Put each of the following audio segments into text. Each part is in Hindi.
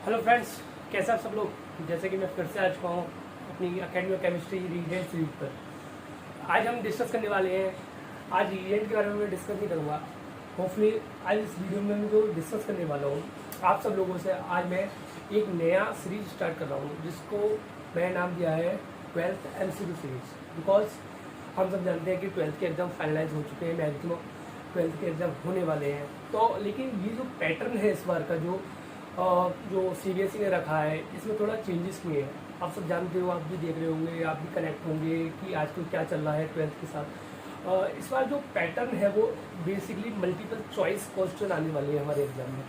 हेलो फ्रेंड्स, कैसे आप सब लोग। जैसे कि मैं फिर से आ चुका हूँ अपनी academy of chemistry reagent series पर। आज हम डिस्कस करने वाले हैं। आज रीजेंट के बारे में मैं डिस्कस नहीं करूँगा। होपफुली आज इस वीडियो में मैं जो डिस्कस करने वाला हूँ आप सब लोगों से, आज मैं एक नया सीरीज स्टार्ट कर रहा हूँ जिसको मैं नाम दिया है 12th MCQ सीरीज। बिकॉज हम सब जानते हैं कि 12th के एग्ज़ाम फाइनलाइज हो चुके हैं, मैक्सिमम 12th के एग्ज़ाम होने वाले हैं। तो लेकिन ये जो पैटर्न है इस बार का जो CBSE ने रखा है, इसमें थोड़ा चेंजेस किए हैं। आप सब जानते हो, आप भी देख रहे होंगे, आप भी कनेक्ट होंगे कि आजकल क्या चल रहा है 12th के साथ। इस बार जो पैटर्न है वो बेसिकली मल्टीपल चॉइस क्वेश्चन आने वाले हैं हमारे एग्जाम में।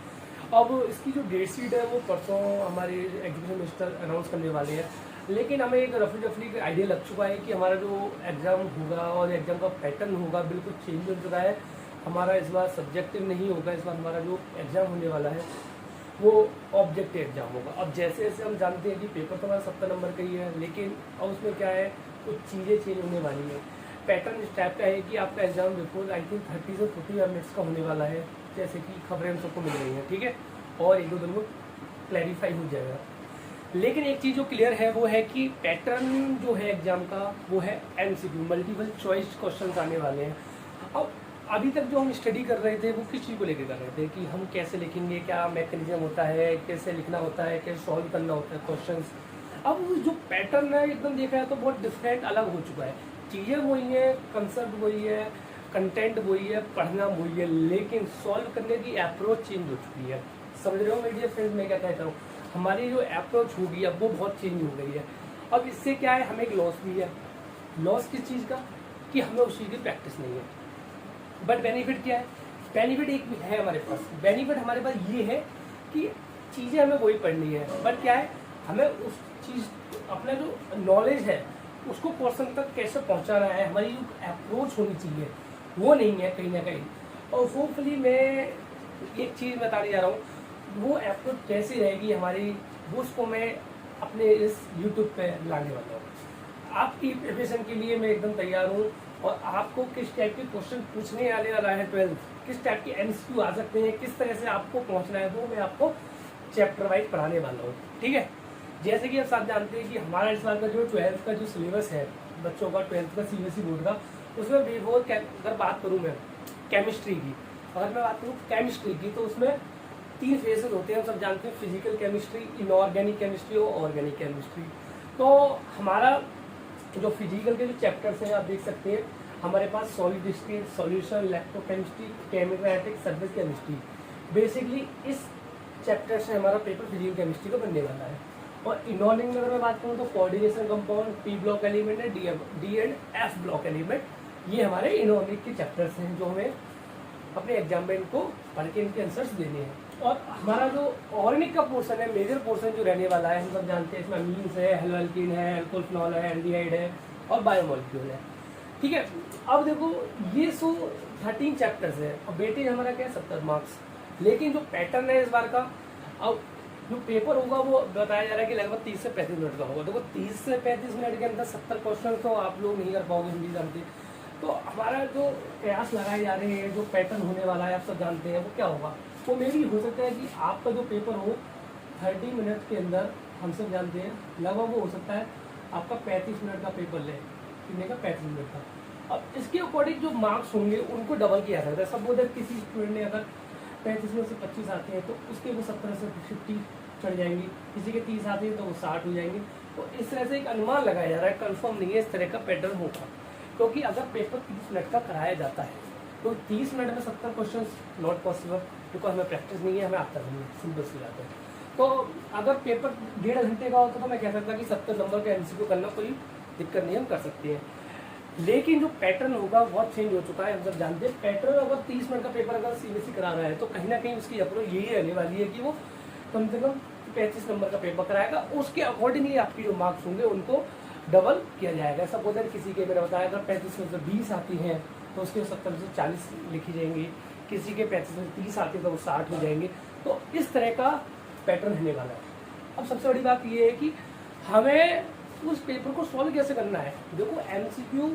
अब इसकी जो डेट शीट है वो परसों हमारे एग्जीक्यूटिव मिनिस्टर अनाउंस करने वाले हैं। लेकिन हमें एक रफली आइडिया लग चुका है कि हमारा जो एग्ज़ाम होगा और एग्ज़ाम का पैटर्न होगा बिल्कुल चेंज हो चुका है। हमारा इस बार सब्जेक्टिव नहीं होगा, इस बार हमारा जो एग्ज़ाम होने वाला है वो ऑब्जेक्टिव एग्जाम होगा। अब जैसे जैसे हम जानते हैं कि पेपर तो हमारा 70 नंबर का ही है, लेकिन अब उसमें क्या है, कुछ चीज़ें चेंज होने वाली है। पैटर्न इस टाइप का है कि आपका एग्जाम बिल्कुल आई थिंक 30 से 40 मिनट्स का होने वाला है, जैसे कि खबरें हम सबको मिल रही हैं, ठीक है। और एक दो दिन में क्लैरिफाई हो जाएगा। लेकिन एक चीज़ जो क्लियर है वो है कि पैटर्न जो है एग्जाम का वो है MCQ, मल्टीपल चॉइस क्वेश्चन आने वाले हैं। अब अभी तक जो हम स्टडी कर रहे थे वो किस चीज़ को लेकर कर रहे थे कि हम कैसे लिखेंगे, क्या मैकेनिज्म होता है, कैसे लिखना होता है, कैसे सॉल्व करना होता है क्वेश्चंस। अब जो पैटर्न है एकदम देखा है तो बहुत डिफरेंट, अलग हो चुका है। चीज़ें वही है, कंसेप्ट वही है, कंटेंट वही है, पढ़ना वही है, लेकिन सॉल्व करने की अप्रोच चेंज हो चुकी है। समझ रहे हो मेरी डियर फ्रेंड्स, मैं क्या कहता हूँ, हमारी जो अप्रोच होगी अब वो बहुत चेंज हो गई है। अब इससे क्या है, हमें एक लॉस भी है। लॉस किस चीज़ का, कि हमें उस चीज़ की प्रैक्टिस नहीं है। बट बेनिफिट क्या है, बेनिफिट एक भी है हमारे पास। बेनिफिट हमारे पास ये है कि चीज़ें हमें वही पढ़नी है, बट क्या है, हमें उस चीज़, अपना जो नॉलेज है उसको पर्सन तक कैसे पहुंचाना है, हमारी जो अप्रोच होनी चाहिए वो नहीं है कहीं ना कहीं। और होपफुली मैं एक चीज़ बताने जा रहा हूँ, वो अप्रोच कैसी रहेगी हमारी, वो उसको मैं अपने इस यूट्यूब पे लाने वाला हूँ। आपकी प्रिपरेशन के लिए मैं एकदम तैयार हूँ। और आपको किस टाइप के क्वेश्चन पूछने आने वाला है 12th, किस टाइप के MCQ आ सकते हैं, किस तरह से आपको पहुंचना है, वो मैं आपको चैप्टर वाइज पढ़ाने वाला हूँ, ठीक है। जैसे कि आप सब जानते हैं कि हमारा इस बार का जो 12th का जो सिलेबस है बच्चों का, 12th का CBSE बोर्ड का, उसमें बिफोर अगर बात करूँ मैं केमिस्ट्री की, अगर मैं बात करूँ केमिस्ट्री की, तो उसमें 3 फेजेस होते हैं। हम सब जानते हैं, फिजिकल केमिस्ट्री, इनऑर्गेनिक केमिस्ट्री और ऑर्गेनिक केमिस्ट्री। तो हमारा जो फिजिकल के जो चैप्टर्स हैं आप देख सकते हैं, हमारे पास solid state solution, electrochemistry, chemical surface chemistry, basically इस चैप्टर से हमारा पेपर फिजिकल केमिस्ट्री का बनने वाला है। और इनऑर्गेनिक में अगर मैं बात करूँ तो coordination compound, P block element है, D and F block element, ये हमारे इनऑर्गेनिक के चैप्टर्स हैं जो हमें अपने एग्जाम में इनको पढ़ के इनके आंसर्स देने हैं। और हमारा जो ऑर्गेनिक का पोर्शन है, मेजर पोर्शन जो रहने वाला है, हम सब जानते हैं इसमें अमीन्स है, हेलोअल्कीन है, अल्कोहल फिनॉल है, एल्डिहाइड है और बायोमोलिक्यूल है, ठीक है। अब देखो ये 13 चैप्टर्स है और वेटेज हमारा क्या है 70 मार्क्स। लेकिन जो पैटर्न है इस बार का, अब जो पेपर होगा वो बताया जा रहा है कि लगभग 30 से 35 मिनट का होगा। देखो 30 से 35 मिनट के अंदर 70 क्वेश्चन तो आप लोग नहीं कर पाओगे, हिंदी जानते। तो हमारा जो प्रयास लगाए जा रहे हैं, जो पैटर्न होने वाला है आप सब जानते हैं, वो क्या होगा, वो मे भी हो सकता है कि आपका जो पेपर हो 30 मिनट के अंदर, हम सब जानते हैं लगभग वो हो सकता है आपका 35 मिनट का पेपर ले, कितने का, 35 मिनट का। अब इसके अकॉर्डिंग जो मार्क्स होंगे उनको डबल किया जाता है। सब उधर किसी स्टूडेंट ने अगर 35 में से 25 आते हैं तो उसके वो 17 से 50 चढ़ जाएंगी, किसी के 30 आते हैं तो वो 60 हो जाएंगे। तो इस तरह से एक अनुमान लगाया जा रहा है, कंफर्म नहीं है इस तरह का पैटर्न होगा। क्योंकि अगर पेपर 30 मिनट का कराया जाता है तो 30 मिनट में 70 क्वेश्चन नॉट पॉसिबल, बिकॉज हमें प्रैक्टिस नहीं है, हमें आता नहीं है, सिंपल सी बात है। तो अगर पेपर 1.5 घंटे का होता तो मैं कह सकता कि 70 नंबर का MCQ करना कोई दिक्कत नहीं, हम कर सकते हैं। लेकिन जो पैटर्न होगा बहुत चेंज हो चुका है। हम सब जानते हैं पैटर्न, अगर 30 मिनट का पेपर अगर CBSE करा रहा है तो कहीं ना कहीं उसकी अप्रोच यही रहने वाली है कि वो कम से कम 35 नंबर का पेपर कराएगा। उसके अकॉर्डिंगली आपकी जो मार्क्स होंगे उनको डबल किया जाएगा। सपोज किसी के मैंने बताया अगर 35 में से 20 आती हैं तो उसके 70 से 40 लिखी जाएंगी, किसी के 35 में 30 आते हैं तो वो 60 हो जाएंगे। तो इस तरह का पैटर्न रहने वाला है। अब सबसे बड़ी बात ये है कि हमें उस पेपर को सॉल्व कैसे करना है। देखो MCQ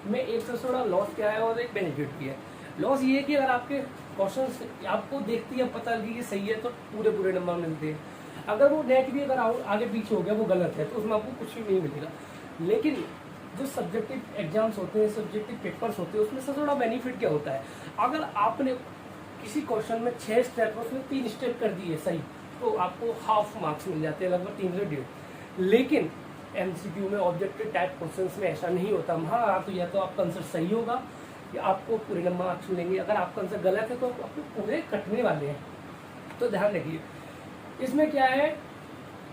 में एक सबसे बड़ा लॉस क्या है और एक बेनिफिट भी है। लॉस ये है कि अगर आपके क्वेश्चन आपको देखती है पता लगी कि सही है तो पूरे नंबर मिलते हैं। अगर वो नेट भी अगर आगे पीछे हो गया वो गलत है तो उसमें आपको कुछ भी नहीं मिलेगा। लेकिन जो सब्जेक्टिव एग्जाम्स होते हैं, सब्जेक्टिव पेपर्स होते हैं, उसमें से थोड़ा बेनिफिट क्या होता है, अगर आपने किसी क्वेश्चन में 6 स्टेप उसमें 3 स्टेप कर दिए सही तो आपको हाफ मार्क्स मिल जाते हैं, लगभग 3 से 1.5। लेकिन एमसीक्यू में ऑब्जेक्टिव टाइप क्वेश्चंस में ऐसा नहीं होता। हाँ तो या तो आपका आंसर सही होगा या आपको पूरे नंबर मार्क्स मिलेंगे, अगर आपका आंसर गलत है तो आपको पूरे कटने वाले हैं। तो ध्यान रखिए इसमें क्या है,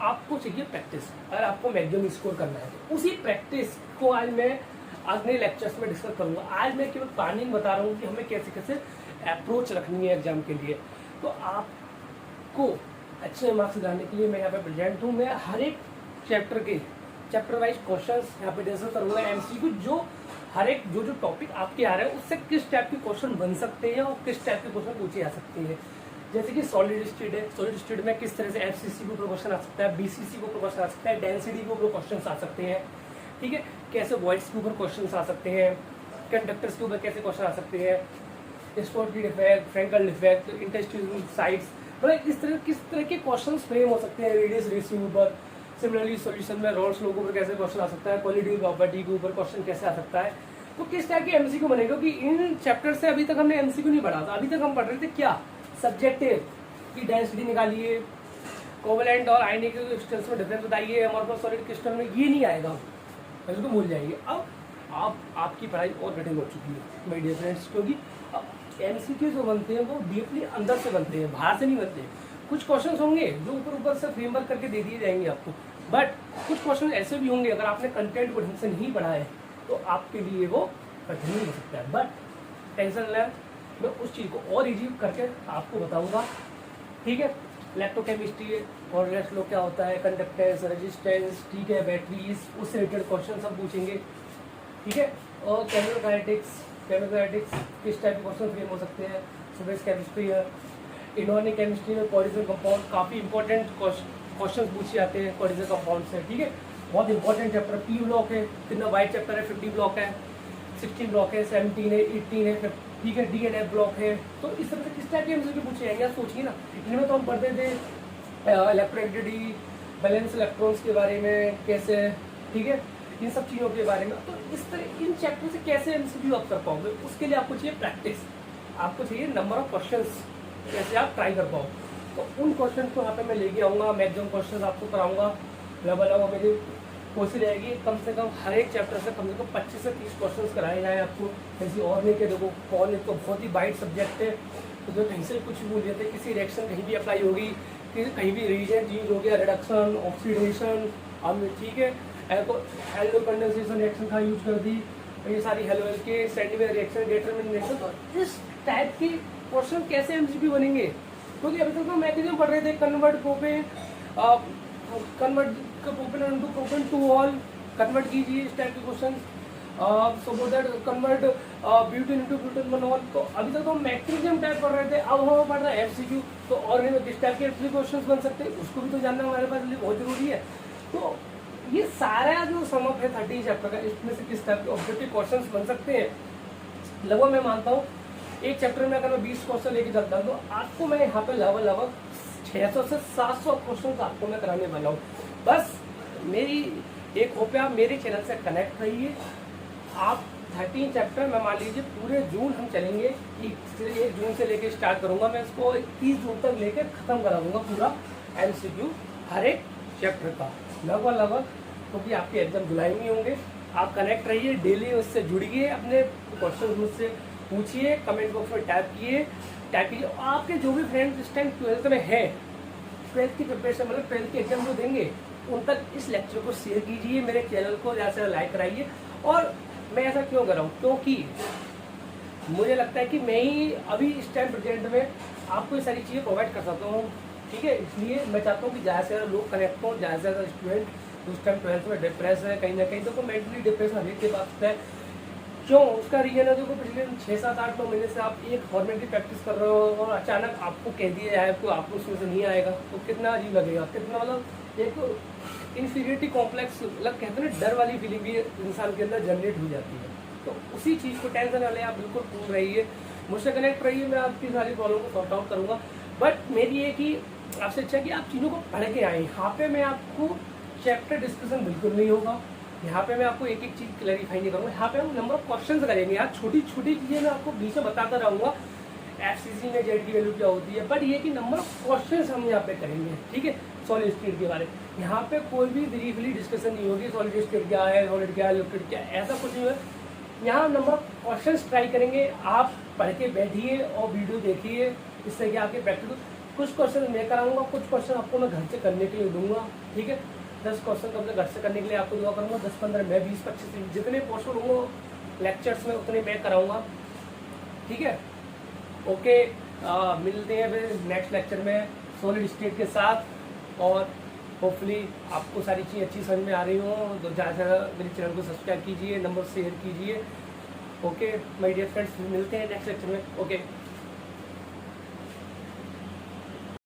आपको चाहिए प्रैक्टिस। अगर आपको मैक्सिमम स्कोर करना है तो उसी प्रैक्टिस को आज मैं अगले लेक्चर्स में डिस्कस करूंगा। आज मैं केवल प्लानिंग बता रहा हूँ कि हमें कैसे कैसे अप्रोच रखनी है एग्जाम के लिए। तो आपको अच्छे मार्क्स दिलाने के लिए मैं यहाँ पे प्रेजेंट हूँ। मैं हर एक चैप्टर वाइज क्वेश्चंस यहाँ पे डिस्कस करूँगा, एमसीक्यू जो हर एक जो टॉपिक आपके आ रहे हैं उससे किस टाइप के क्वेश्चन बन सकते हैं और किस टाइप के क्वेश्चन पूछे जा सकते हैं। जैसे कि सॉलिड स्टेट है, सॉलिड स्टेट में किस तरह से एफसीसी को क्वेश्चन आ सकता है, बीसीसी को क्वेश्चन आ सकता है, डेंसिटी को क्वेश्चन आ सकते हैं, ठीक है, कैसे वॉइड्स के ऊपर क्वेश्चन आ सकते हैं, कंडक्टर्स के ऊपर कैसे क्वेश्चन आ सकते हैं, Schottky defect, Frenkel defect, interstitial sites, मतलब किस तरह के क्वेश्चन फ्रेम हो सकते हैं रेडियस रेशियो के ऊपर। सिमिलरली सॉल्यूशन में रोल्स लॉ के ऊपर कैसे क्वेश्चन आ सकता है, क्वालिटी प्रॉपर्टी के ऊपर क्वेश्चन कैसे आ सकता है। तो किस टाइप के एमसीक्यू बनेगा, क्योंकि इन चैप्टर से अभी तक हमने एमसीक्यू नहीं पढ़ा था। अभी तक हम पढ़ रहे थे क्या, सब्जेक्टिव की डेंसिटी निकालिए, कोवेलेंट और आयनिक क्रिस्टल्स में डिफरेंस बताइए, अमॉर्फस सॉलिड क्रिस्टल में, ये नहीं आएगा, इसको भूल जाएंगे। अब आपकी पढ़ाई और कठिन हो चुकी है माय डियर फ्रेंड्स, क्योंकि एमसीक्यू जो बनते हैं वो डीपली अंदर से बनते हैं, बाहर से नहीं बनते। कुछ क्वेश्चन होंगे जो ऊपर से फ्रेमवर्क करके दे दिए जाएंगे आपको, बट कुछ क्वेश्चन ऐसे भी होंगे अगर आपने कंटेंट को ढंग से नहीं पढ़ा है तो आपके लिए वो कठिन हो सकता है। बट टेंशन लें, मैं उस चीज़ को और इजी करके आपको बताऊंगा, ठीक है। इलेक्ट्रोकेमिस्ट्री और रेस्ट लो क्या होता है, कंडक्टेंस, रेजिस्टेंस, ठीक है, बैटरीज, उससे रिलेटेड क्वेश्चन सब पूछेंगे, ठीक है। और केमिकल किस टाइप के क्वेश्चन फ्रेम हो सकते हैं, सुबेस केमिस्ट्री है, इनऑर्गेनिक केमिस्ट्री में कोऑर्डिनेट कंपाउंड, काफ़ी इंपॉर्टेंट क्वेश्चन पूछे जाते हैं कोऑर्डिनेट कंपाउंड से, ठीक है। बहुत इंपॉर्टेंट चैप्टर, पी ब्लॉक है, कितना वाइड चैप्टर है, 50 ब्लॉक है, 16 ब्लॉक है, 17 है, 18 है, ठीक है, डी एंड एफ ब्लॉक है। तो इस तरह से किस टाइप के एमसीक्यू पूछे जाएंगे आप सोचिए ना। इनमें तो हम पढ़ते थे इलेक्ट्रोनेगेटिविटी, बैलेंस इलेक्ट्रॉन्स के बारे में कैसे, ठीक है, इन सब चीज़ों के बारे में। तो इस तरह इन चैप्टर से कैसे एमसीक्यू आप कर पाओगे, उसके लिए आपको चाहिए प्रैक्टिस, आपको चाहिए नंबर ऑफ क्वेश्चंस कैसे आप ट्राई कर पाओ। तो उन क्वेश्चन को यहाँ पे मैं लेके आऊँगा, मैक्सिमम क्वेश्चन आपको कराऊंगा, लेवल मेरी कोशिश रहेगी कम से कम हर एक चैप्टर से कम 25 से 30 क्वेश्चन कराए जाए आपको। किसी और नहीं कि देखो कॉल तो बहुत ही वाइड सब्जेक्ट है, तो जो कहीं से कुछ भी बोल देते, किसी रिएक्शन कहीं भी अप्लाई होगी, कहीं भी रीजन यूज हो गया, रिडक्शन, ऑक्सीडेशन, अब ठीक है, हेलो कंडेंसेशन रिएक्शन का यूज कर दी, ये सारी हेलो के सेंडिवेयर रिएक्शन, डिटरमिनेशन। तो इस टाइप के क्वेश्चन कैसे एमसीक्यू बनेंगे, क्योंकि अभी तक तो मैक्सिमम पढ़ रहे थे convert propane into propane two ol, convert कीजिए इस टाइप के question, so that convert butane into butane monol. तो अभी तक तो मैक्सिमम टाइप पढ़ रहे थे, अब हम पढ़ रहे हैं एमसीक्यू। तो और किस टाइप के क्वेश्चन बन सकते हैं उसको भी तो जानना हमारे पास लिए बहुत जरूरी है। तो ये सारा जो समअप है 30 चैप्टर का, इसमें से किस टाइप के ऑब्जेक्टिव क्वेश्चन बन सकते हैं, लगभग मैं मानता हूँ एक चैप्टर में अगर मैं 20 क्वेश्चन लेके चलता हूँ तो आपको मैं यहाँ पे लगभग 600 से 700 क्वेश्चन आपको मैं कराने वाला हूँ। बस मेरी एक होप है, आप मेरे चैनल से कनेक्ट रहिए। आप 13 चैप्टर मैं मान लीजिए पूरे जून हम चलेंगे, 1 जून से लेके स्टार्ट करूँगा मैं इसको, 30 जून तक लेके ख़त्म करा दूँगा पूरा एमसीक्यू हर एक चैप्टर का लगभग, क्योंकि आपके एग्जाम जुलाई में होंगे। आप कनेक्ट रहिए, डेली उससे जुड़िए, अपने क्वेश्चन मुझसे पूछिए, कमेंट बॉक्स में टाइप कीजिए। आपके जो भी फ्रेंड्स इस टाइम 12th में है, 12th की प्रिपरेशन मतलब 12th के एग्जाम जो देंगे, उन तक इस लेक्चर को शेयर कीजिए, मेरे चैनल को ज़्यादा से ज़्यादा लाइक कराइए। और मैं ऐसा क्यों कर रहा हूँ, क्योंकि मुझे लगता है कि मैं ही अभी इस टाइम प्रेजेंट में आपको ये सारी चीज़ें प्रोवाइड कर सकता हूँ, ठीक है। इसलिए मैं चाहता हूँ कि ज़्यादा से ज़्यादा लोग कनेक्ट हों, ज़्यादा से ज़्यादा स्टूडेंट उस टाइम 12th में डिप्रेस है कहीं ना कहीं, तो मेंटली डिप्रेशन हर एक के पास है। क्यों, उसका रीजन है देखो, पिछले 6, 7, 8, 9 महीने से आप एक फॉर्मेट की प्रैक्टिस कर रहे हो और अचानक आपको कह दिया जाए तो आपको उसमें से नहीं आएगा, तो कितना अजीब लगेगा, कितना मतलब एक इन्फीरियरिटी कॉम्प्लेक्स, मतलब कहते हैं ना, डर वाली फीलिंग भी इंसान के अंदर जनरेट हो जाती है। तो उसी चीज़ को टेंशन वाले आप बिल्कुल भूल रहिए, मुझसे कनेक्ट रहिए, मैं आपकी सारी प्रॉब्लम को सॉर्ट आउट करूँगा। बट मेरी ये कि आपसे अच्छा है कि आप चीज़ों को पढ़ के आएँ। यहाँ पे मैं आपको चैप्टर डिस्कशन बिल्कुल नहीं होगा, यहाँ पे मैं आपको एक एक चीज़ क्लैरिफाई नहीं करूँगा। यहाँ पे हम नंबर ऑफ क्वेश्चन करेंगे। यहाँ छोटी छोटी चीज़ें मैं आपको बीच में बताता रहूँगा, एफसीसी में जेड की वैल्यू क्या होती है, बट ये कि नंबर ऑफ क्वेश्चंस हम यहाँ पे करेंगे, ठीक है। सॉलिड स्टेट के बारे में यहाँ पे कोई भी ब्रीफली डिस्कशन नहीं होगी, सॉलिड स्टेट क्या है, सॉलिड क्या है, लिक्विड क्या है, ऐसा कुछ नहीं है। यहाँ नंबर ऑफ क्वेश्चंस ट्राई करेंगे, आप पढ़ के बैठिए और वीडियो देखिए, इससे कि आपके प्रैक्टिकल कुछ क्वेश्चन मैं कराऊंगा, कुछ क्वेश्चन आपको मैं घर से करने के लिए दूंगा, ठीक है। 10 क्वेश्चन तो अपने घर से करने के लिए आपको दुआ करूँगा, 10-15 मैं 20-25 जितने पॉसिबल होंगे लेक्चर्स में उतने मैं कराऊँगा, ठीक है। ओके, मिलते हैं फिर नेक्स्ट लेक्चर में सॉलिड स्टेट के साथ, और होपफुली आपको सारी चीज़ें अच्छी समझ में आ रही हो तो ज़्यादा से ज़्यादा मेरे चैनल को सब्सक्राइब कीजिए, नंबर शेयर कीजिए। ओके माय डियर फ्रेंड्स, मिलते हैं नेक्स्ट लेक्चर में। ओके।